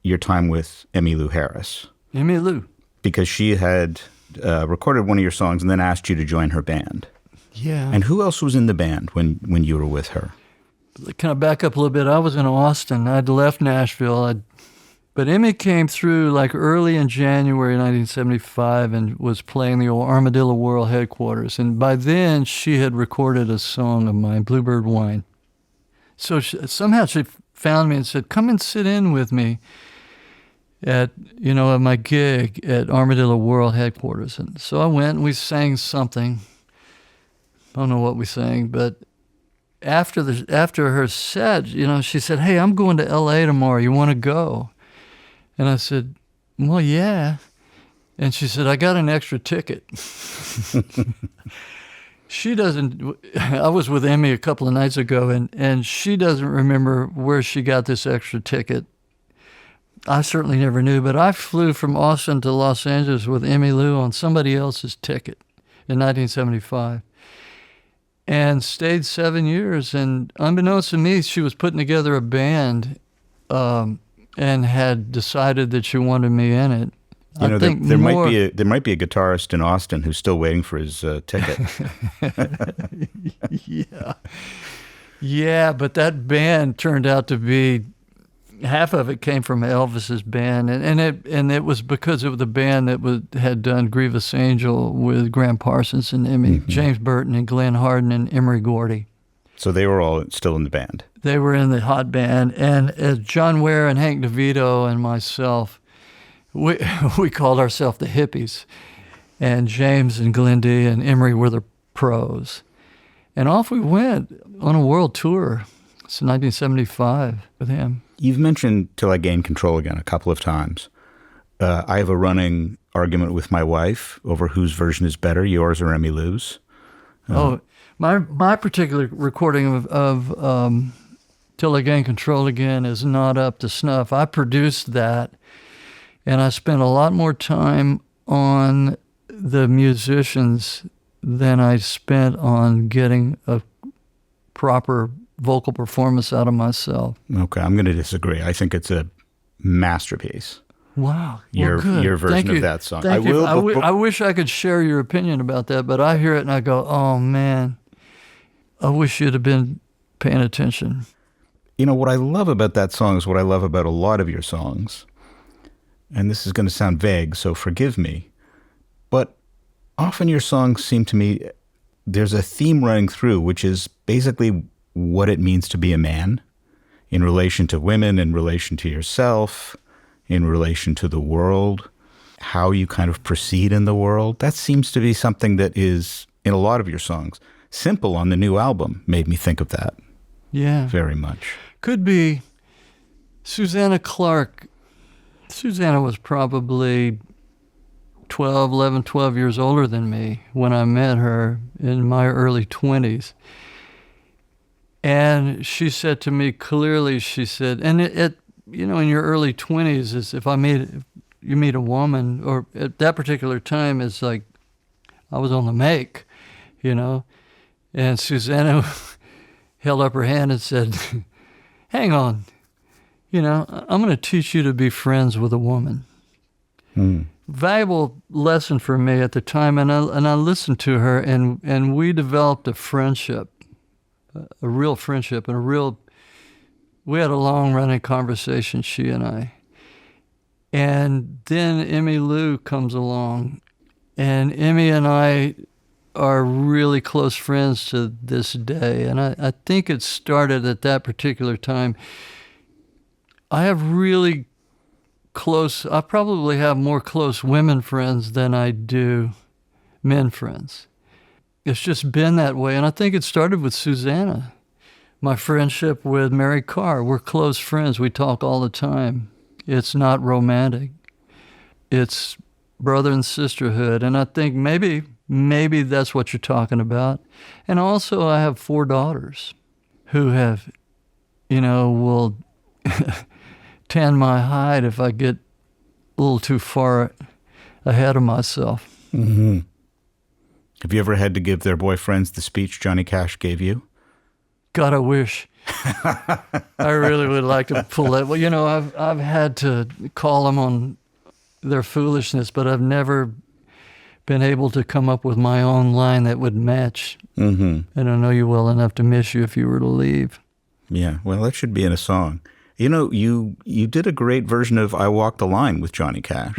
your time with Emmylou Harris. Emmylou. Because she had recorded one of your songs and then asked you to join her band. Yeah. And who else was in the band when you were with her? Kind of back up a little bit. I was in Austin. I'd left Nashville. But Emmy came through like early in January 1975 and was playing the old Armadillo World headquarters. And by then, she had recorded a song of mine, Bluebird Wine. So somehow she found me and said, come and sit in with me at my gig at Armadillo World headquarters. And so I went and we sang something. I don't know what we sang, but after her set, she said, hey, I'm going to L.A. tomorrow. You want to go? And I said, well, yeah. And she said, I got an extra ticket. She doesn't, I was with Emmy a couple of nights ago, and she doesn't remember where she got this extra ticket. I certainly never knew, but I flew from Austin to Los Angeles with Emmylou on somebody else's ticket in 1975 and stayed 7 years. And unbeknownst to me, she was putting together a band and had decided that she wanted me in it. There might be a guitarist in Austin who's still waiting for his ticket. Yeah, but that band turned out to be half of it came from Elvis's band, and it was because of the band that had done Grievous Angel with Graham Parsons and Emmy, James Burton and Glenn Hardin and Emery Gordy. So they were all still in the band. They were in the Hot Band, and John Ware and Hank DeVito and myself. We called ourselves the hippies, and James and Glendy and Emery were the pros. And off we went on a world tour since 1975 with him. You've mentioned Till I Gain Control Again a couple of times. I have a running argument with my wife over whose version is better, yours or Emmylou's. My particular recording of Till I Gain Control Again is not up to snuff. I produced that. And I spent a lot more time on the musicians than I spent on getting a proper vocal performance out of myself. Okay, I'm going to disagree. I think it's a masterpiece. Wow. your Well, good. your version Thank of you. that song. Thank you. will. I wish I could share your opinion about that, but I hear it and I go, oh, man, I wish you'd have been paying attention. You know, what I love about that song is what I love about a lot of your songs. And this is going to sound vague, so forgive me. But often your songs seem to me, there's a theme running through, which is basically what it means to be a man in relation to women, in relation to yourself, in relation to the world, how you kind of proceed in the world. That seems to be something that is in a lot of your songs. Simple on the new album made me think of that. Yeah. Very much. Could be Susanna Clark. Susanna was probably 12 years older than me when I met her in my early 20s. And she said to me clearly, she said, and it you know, in your early 20s, is if you meet a woman, or at that particular time, it's like I was on the make, you know. And Susanna held up her hand and said, hang on, you know, I'm going to teach you to be friends with a woman. Valuable lesson for me at the time, and I listened to her, and we developed a friendship, a real friendship, and we had a long-running conversation, she and I. And then Emmylou comes along, and Emmy and I are really close friends to this day. And I think it started at that particular time. I probably have more close women friends than I do men friends. It's just been that way. And I think it started with Susanna. My friendship with Mary Carr, we're close friends. We talk all the time. It's not romantic. It's brother and sisterhood. And I think maybe that's what you're talking about. And also I have 4 daughters who have, you know, will tan my hide if I get a little too far ahead of myself. Mm-hmm. Have you ever had to give their boyfriends the speech Johnny Cash gave you? God, I wish. I really would like to pull that. Well, you know, I've had to call them on their foolishness, but I've never been able to come up with my own line that would match. Mm-hmm. And I know you well enough to miss you if you were to leave. Yeah, well, that should be in a song. You know, you did a great version of I Walk the Line with Johnny Cash,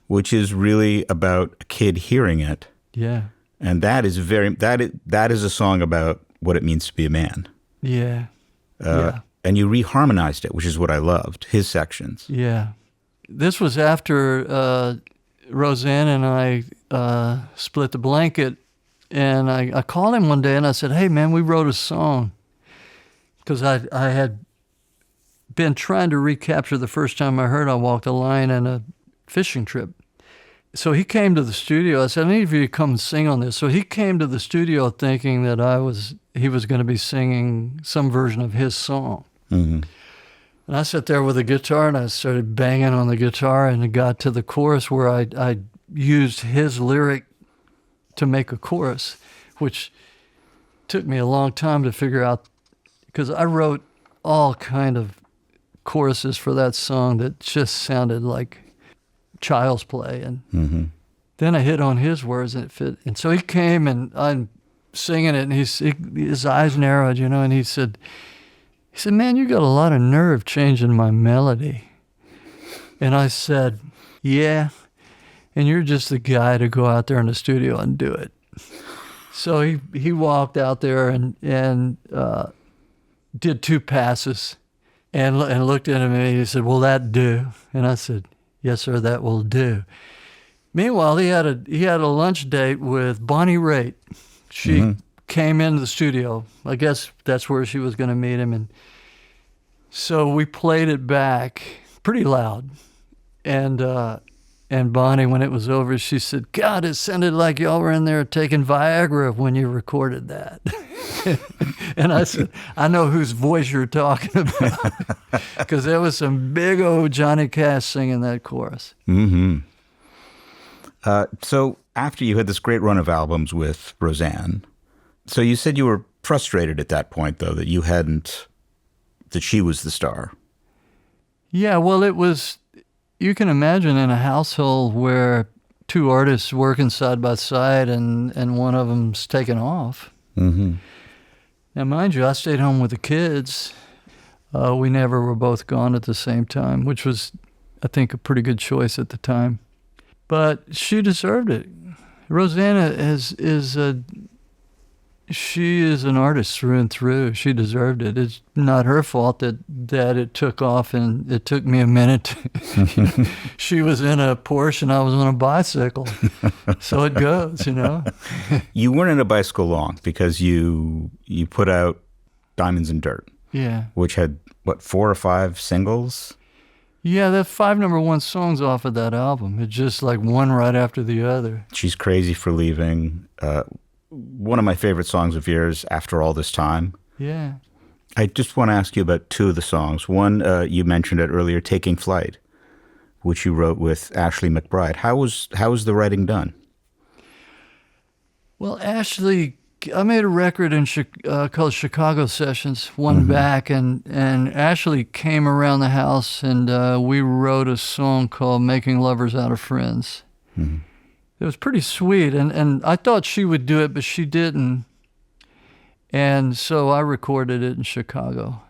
which is really about a kid hearing it. Yeah. And that is that is a song about what it means to be a man. Yeah. And you reharmonized it, which is what I loved, his sections. Yeah. This was after Roseanne and I split the blanket, and I called him one day and I said, hey, man, we wrote a song. Because I had been trying to recapture the first time I heard I Walked the Line in a fishing trip. So he came to the studio. I said, I need you to come and sing on this. So he came to the studio thinking that he was going to be singing some version of his song. Mm-hmm. And I sat there with a guitar and I started banging on the guitar, and it got to the chorus where I used his lyric to make a chorus, which took me a long time to figure out, because I wrote all kind of choruses for that song that just sounded like child's play. And then I hit on his words and it fit. And so he came and I'm singing it, and his eyes narrowed, you know, and he said, man, you got a lot of nerve changing my melody. And I said, yeah, and you're just the guy to go out there in the studio and do it. So he walked out there and did 2 passes and looked at him, and he said, will that do? And I said, yes, sir, that will do. Meanwhile, he had a lunch date with Bonnie Raitt. She came into the studio. I guess that's where she was going to meet him. And so we played it back pretty loud. And Bonnie, when it was over, she said, God, it sounded like y'all were in there taking Viagra when you recorded that. And I said, I know whose voice you're talking about, because there was some big old Johnny Cash singing that chorus. Mm-hmm. So after you had this great run of albums with Roseanne, so you said you were frustrated at that point, though, that she was the star. Yeah, well, it was you can imagine in a household where two artists working side by side and one of them's taken off. Mm-hmm. Now, mind you, I stayed home with the kids. We never were both gone at the same time, which was, I think, a pretty good choice at the time. But she deserved it. Rosanna she is an artist through and through. She deserved it. It's not her fault that it took off, and it took me a minute. She was in a Porsche and I was on a bicycle. So it goes, you know. You weren't in a bicycle long because you put out Diamonds and Dirt. Yeah. Which had, what, 4 or 5 singles? Yeah, there are 5 number 1 songs off of that album. It's just like one right after the other. She's Crazy for Leaving. One of my favorite songs of yours, After All This Time. Yeah. I just want to ask you about 2 of the songs. One, you mentioned it earlier, Taking Flight, which you wrote with Ashley McBride. How was the writing done? Well, Ashley, I made a record called Chicago Sessions, one back, and Ashley came around the house, and we wrote a song called Making Lovers Out of Friends. Mm-hmm. It was pretty sweet, and I thought she would do it, but she didn't. And so I recorded it in Chicago.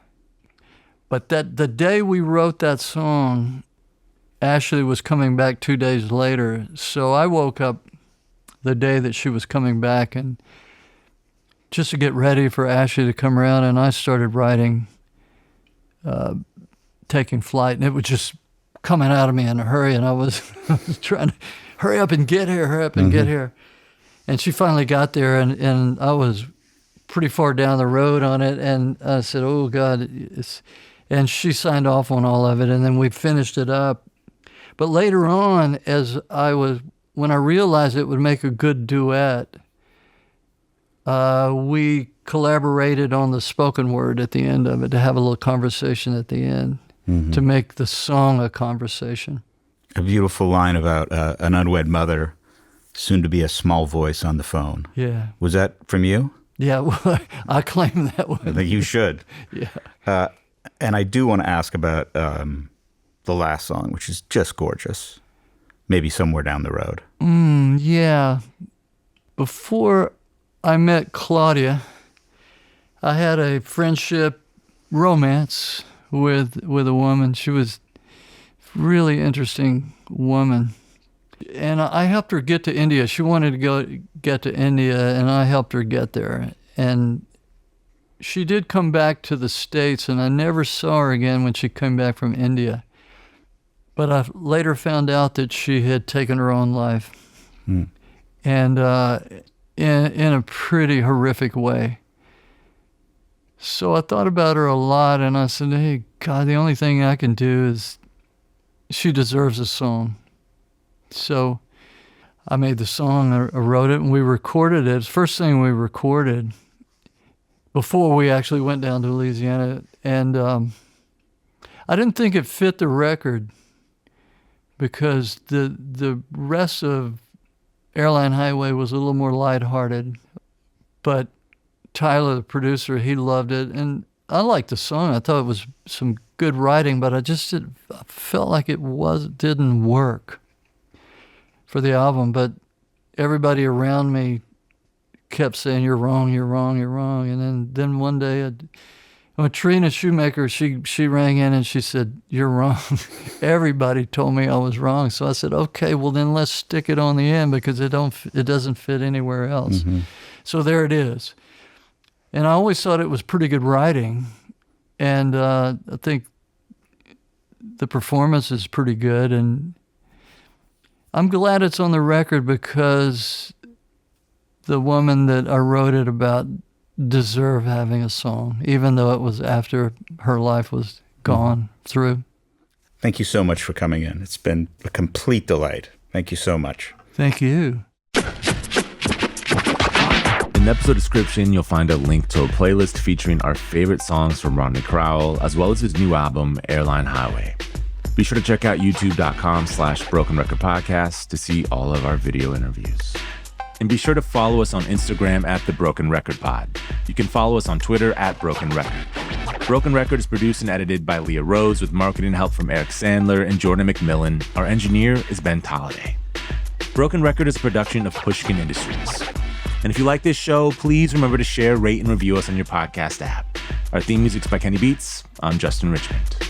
But the day we wrote that song, Ashley was coming back 2 days later. So I woke up the day that she was coming back, and just to get ready for Ashley to come around, and I started writing Taking Flight, and it was just coming out of me in a hurry, and I was trying to hurry up and get here. And she finally got there, and I was pretty far down the road on it, and I said, oh, God. And she signed off on all of it, and then we finished it up. But later on, when I realized it would make a good duet, we collaborated on the spoken word at the end of it, to have a little conversation at the end, to make the song a conversation. A beautiful line about an unwed mother, soon to be a small voice on the phone. Yeah. Was that from you? Yeah, well, I claim that one. I think you should. Yeah. And I do want to ask about the last song, which is just gorgeous. Maybe Somewhere Down the Road. Yeah. Before I met Claudia, I had a friendship romance with a woman. She was a really interesting woman. And I helped her get to India. She wanted to get to India, and I helped her get there. And she did come back to the States, and I never saw her again when she came back from India. But I later found out that she had taken her own life. And in a pretty horrific way. So I thought about her a lot, and I said, hey, God, the only thing I can do is, she deserves a song. So I made the song, I wrote it, and we recorded it. It's the first thing we recorded before we actually went down to Louisiana. And I didn't think it fit the record, because the rest of Airline Highway was a little more lighthearted. But Tyler, the producer, he loved it. And I liked the song. I thought it was some good writing, but I felt like it didn't work for the album. But everybody around me kept saying, you're wrong. And then one day, Trina Shoemaker, she rang in and she said, you're wrong. Everybody told me I was wrong. So I said, okay, well then let's stick it on the end, because it doesn't fit anywhere else. So there it is. And I always thought it was pretty good writing. And I think the performance is pretty good. And I'm glad it's on the record, because the woman that I wrote it about deserved having a song, even though it was after her life was gone through. Thank you so much for coming in. It's been a complete delight. Thank you so much. Thank you. In the episode description, you'll find a link to a playlist featuring our favorite songs from Rodney Crowell, as well as his new album, Airline Highway. Be sure to check out youtube.com/Broken Record Podcast to see all of our video interviews. And be sure to follow us on Instagram @The Broken Record Pod. You can follow us on Twitter @Broken Record. Broken Record is produced and edited by Leah Rose with marketing help from Eric Sandler and Jordan McMillan. Our engineer is Ben Tolliday. Broken Record is a production of Pushkin Industries. And if you like this show, please remember to share, rate, and review us on your podcast app. Our theme music's by Kenny Beats. I'm Justin Richmond.